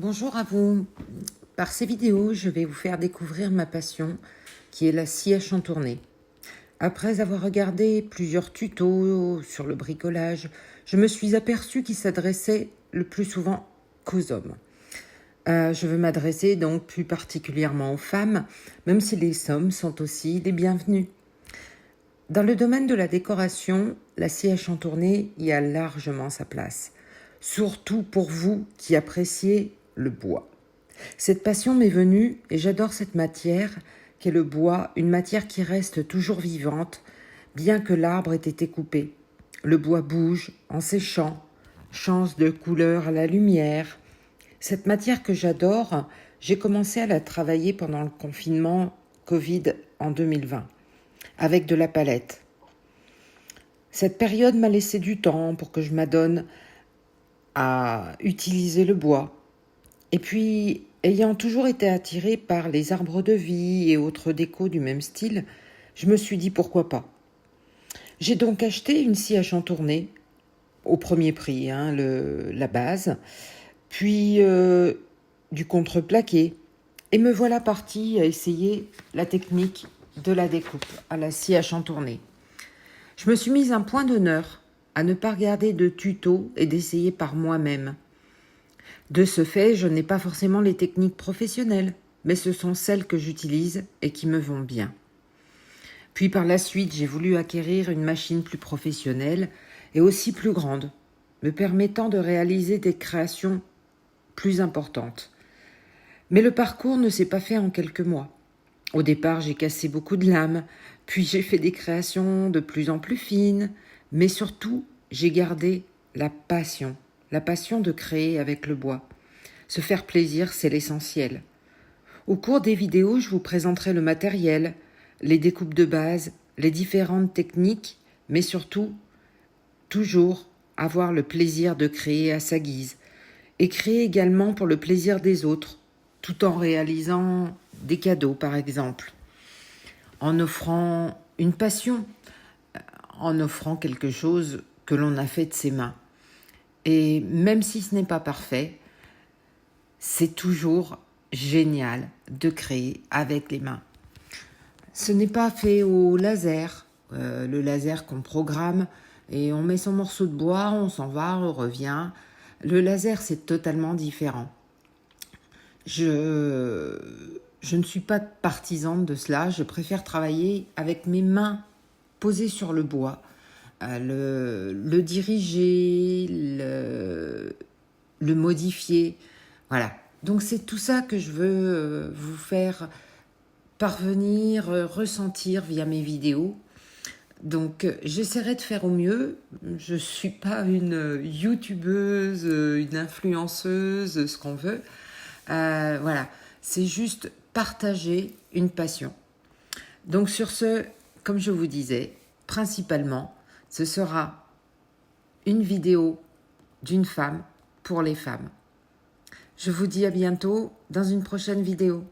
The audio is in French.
Bonjour à vous. Par ces vidéos, je vais vous faire découvrir ma passion qui est la scie à chantourner. Après avoir regardé plusieurs tutos sur le bricolage, je me suis aperçue qu'il s'adressait le plus souvent qu'aux hommes. Je veux m'adresser donc plus particulièrement aux femmes, même si les hommes sont aussi les bienvenus. Dans le domaine de la décoration, la scie à chantourner y a largement sa place, surtout pour vous qui appréciez le bois. Cette passion m'est venue et j'adore cette matière qu'est le bois, une matière qui reste toujours vivante, bien que l'arbre ait été coupé. Le bois bouge en séchant, change de couleur à la lumière. Cette matière que j'adore, j'ai commencé à la travailler pendant le confinement Covid en 2020, avec de la palette. Cette période m'a laissé du temps pour que je m'adonne à utiliser le bois. Et puis, ayant toujours été attirée par les arbres de vie et autres décos du même style, je me suis dit pourquoi pas. J'ai donc acheté une scie à chantourner, au premier prix, la base, puis du contreplaqué. Et me voilà partie à essayer la technique de la découpe à la scie à chantourner. Je me suis mise un point d'honneur à ne pas regarder de tutos et d'essayer par moi-même. De ce fait, je n'ai pas forcément les techniques professionnelles, mais ce sont celles que j'utilise et qui me vont bien. Puis par la suite, j'ai voulu acquérir une machine plus professionnelle et aussi plus grande, me permettant de réaliser des créations plus importantes. Mais le parcours ne s'est pas fait en quelques mois. Au départ, j'ai cassé beaucoup de lames, puis j'ai fait des créations de plus en plus fines, mais surtout, j'ai gardé la passion de créer avec le bois. Se faire plaisir, c'est l'essentiel. Au cours des vidéos, je vous présenterai le matériel, les découpes de base, les différentes techniques, mais surtout, toujours avoir le plaisir de créer à sa guise et créer également pour le plaisir des autres, tout en réalisant des cadeaux par exemple, en offrant une passion, en offrant quelque chose que l'on a fait de ses mains. Et même si ce n'est pas parfait, c'est toujours génial de créer avec les mains. Ce n'est pas fait au laser, le laser qu'on programme et on met son morceau de bois, on s'en va, on revient. Le laser, c'est totalement différent. Je ne suis pas partisane de cela, je préfère travailler avec mes mains posées sur le bois, le diriger, le modifier. Voilà. Donc c'est tout ça que je veux vous faire parvenir, ressentir via mes vidéos. Donc j'essaierai de faire au mieux. Je ne suis pas une youtubeuse, une influenceuse, ce qu'on veut. Voilà, c'est juste partager une passion. Donc sur ce, comme je vous disais, principalement, ce sera une vidéo d'une femme pour les femmes. Je vous dis à bientôt dans une prochaine vidéo.